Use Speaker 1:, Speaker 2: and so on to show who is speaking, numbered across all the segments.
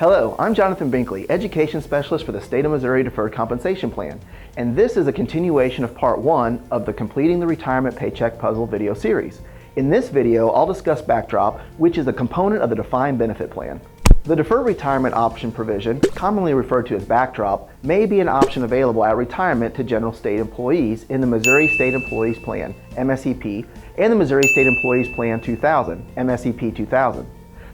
Speaker 1: Hello, I'm Jonathan Binkley, Education Specialist for the State of Missouri Deferred Compensation Plan, and this is a continuation of Part 1 of the Completing the Retirement Paycheck Puzzle video series. In this video, I'll discuss BackDROP, which is a component of the Defined Benefit Plan. The Deferred Retirement Option provision, commonly referred to as BackDROP, may be an option available at retirement to general state employees in the Missouri State Employees Plan, MSEP, and the Missouri State Employees Plan 2000, MSEP 2000.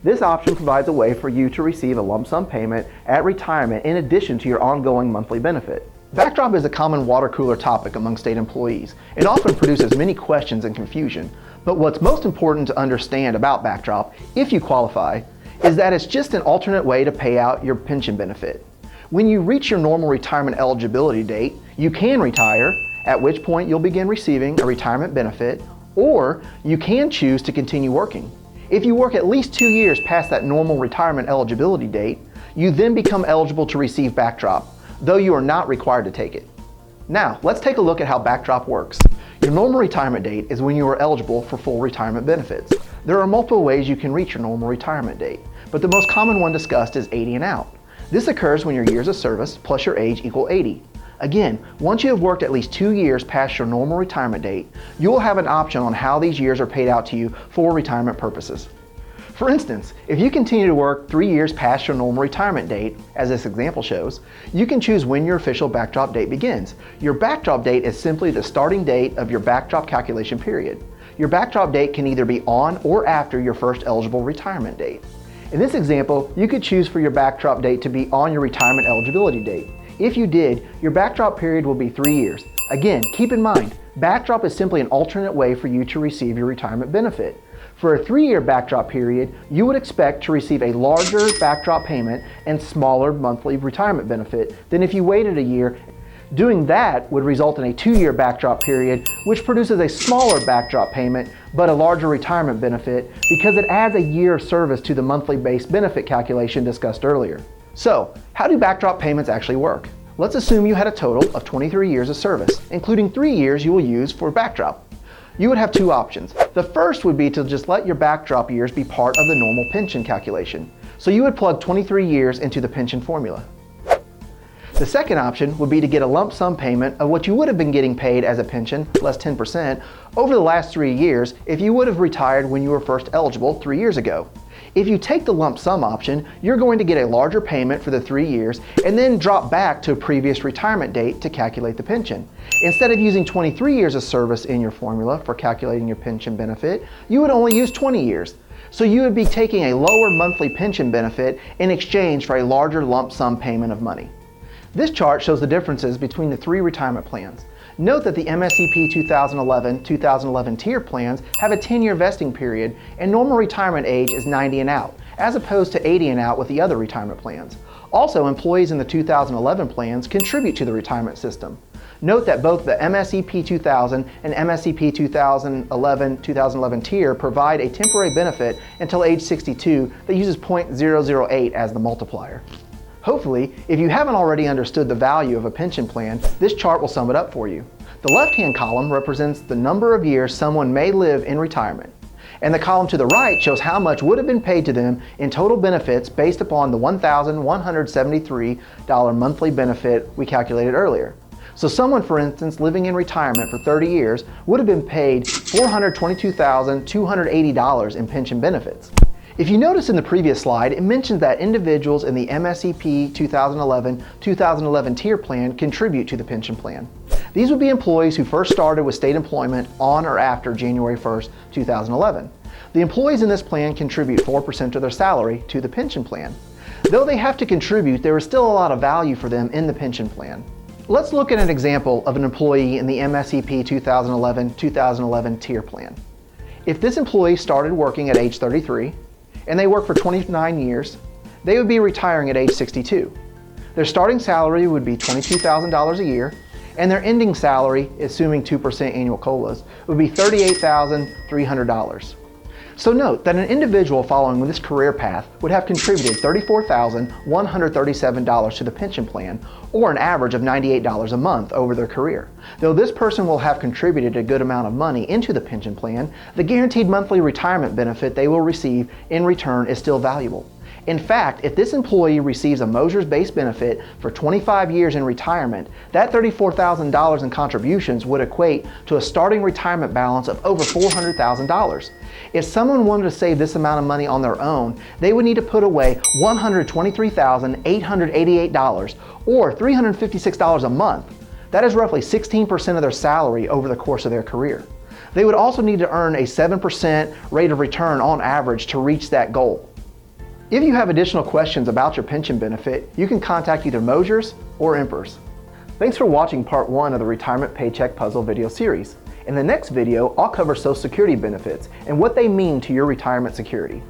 Speaker 1: This option provides a way for you to receive a lump sum payment at retirement in addition to your ongoing monthly benefit. BackDROP is a common water cooler topic among state employees. It often produces many questions and confusion, but what's most important to understand about BackDROP, if you qualify, is that it's just an alternate way to pay out your pension benefit. When you reach your normal retirement eligibility date, you can retire, at which point you'll begin receiving a retirement benefit, or you can choose to continue working. If you work at least 2 years past that normal retirement eligibility date, you then become eligible to receive BackDROP, though you are not required to take it. Now, let's take a look at how BackDROP works. Your normal retirement date is when you are eligible for full retirement benefits. There are multiple ways you can reach your normal retirement date, but the most common one discussed is 80 and out. This occurs when your years of service plus your age equal 80. Again, once you have worked at least 2 years past your normal retirement date, you will have an option on how these years are paid out to you for retirement purposes. For instance, if you continue to work 3 years past your normal retirement date, as this example shows, you can choose when your official BackDROP date begins. Your BackDROP date is simply the starting date of your BackDROP calculation period. Your BackDROP date can either be on or after your first eligible retirement date. In this example, you could choose for your BackDROP date to be on your retirement eligibility date. If you did, your BackDROP period will be 3 years. Again, keep in mind, BackDROP is simply an alternate way for you to receive your retirement benefit. For a 3-year BackDROP period, you would expect to receive a larger BackDROP payment and smaller monthly retirement benefit than if you waited a year. Doing that would result in a 2-year BackDROP period, which produces a smaller BackDROP payment but a larger retirement benefit because it adds a year of service to the monthly base benefit calculation discussed earlier. So, how do BackDROP payments actually work? Let's assume you had a total of 23 years of service, including 3 years you will use for BackDROP. You would have 2 options. The first would be to just let your BackDROP years be part of the normal pension calculation. So you would plug 23 years into the pension formula. The second option would be to get a lump sum payment of what you would have been getting paid as a pension, less 10%, over the last 3 years if you would have retired when you were first eligible 3 years ago. If you take the lump sum option, you're going to get a larger payment for the 3 years and then drop back to a previous retirement date to calculate the pension. Instead of using 23 years of service in your formula for calculating your pension benefit, you would only use 20 years. So you would be taking a lower monthly pension benefit in exchange for a larger lump sum payment of money. This chart shows the differences between the 3 retirement plans. Note that the MSEP 2011-2011 tier plans have a 10-year vesting period and normal retirement age is 90 and out, as opposed to 80 and out with the other retirement plans. Also, employees in the 2011 plans contribute to the retirement system. Note that both the MSEP 2000 and MSEP 2011-2011 tier provide a temporary benefit until age 62 that uses 0.008 as the multiplier. Hopefully, if you haven't already understood the value of a pension plan, this chart will sum it up for you. The left-hand column represents the number of years someone may live in retirement, and the column to the right shows how much would have been paid to them in total benefits based upon the $1,173 monthly benefit we calculated earlier. So someone, for instance, living in retirement for 30 years would have been paid $422,280 in pension benefits. If you notice in the previous slide, it mentions that individuals in the MSEP 2011-2011 tier plan contribute to the pension plan. These would be employees who first started with state employment on or after January 1st, 2011. The employees in this plan contribute 4% of their salary to the pension plan. Though they have to contribute, there is still a lot of value for them in the pension plan. Let's look at an example of an employee in the MSEP 2011-2011 tier plan. If this employee started working at age 33, and they work for 29 years, they would be retiring at age 62. Their starting salary would be $22,000 a year, and their ending salary, assuming 2% annual COLAs, would be $38,300. So note that an individual following this career path would have contributed $34,137 to the pension plan, or an average of $98 a month over their career. Though this person will have contributed a good amount of money into the pension plan, the guaranteed monthly retirement benefit they will receive in return is still valuable. In fact, if this employee receives a Mosher's-based benefit for 25 years in retirement, that $34,000 in contributions would equate to a starting retirement balance of over $400,000. If someone wanted to save this amount of money on their own, they would need to put away $123,888 or $356 a month. That is roughly 16% of their salary over the course of their career. They would also need to earn a 7% rate of return on average to reach that goal. If you have additional questions about your pension benefit, you can contact either Mosher's or Empers. Thanks for watching part 1 of the Retirement Paycheck Puzzle video series. In the next video, I'll cover Social Security benefits and what they mean to your retirement security.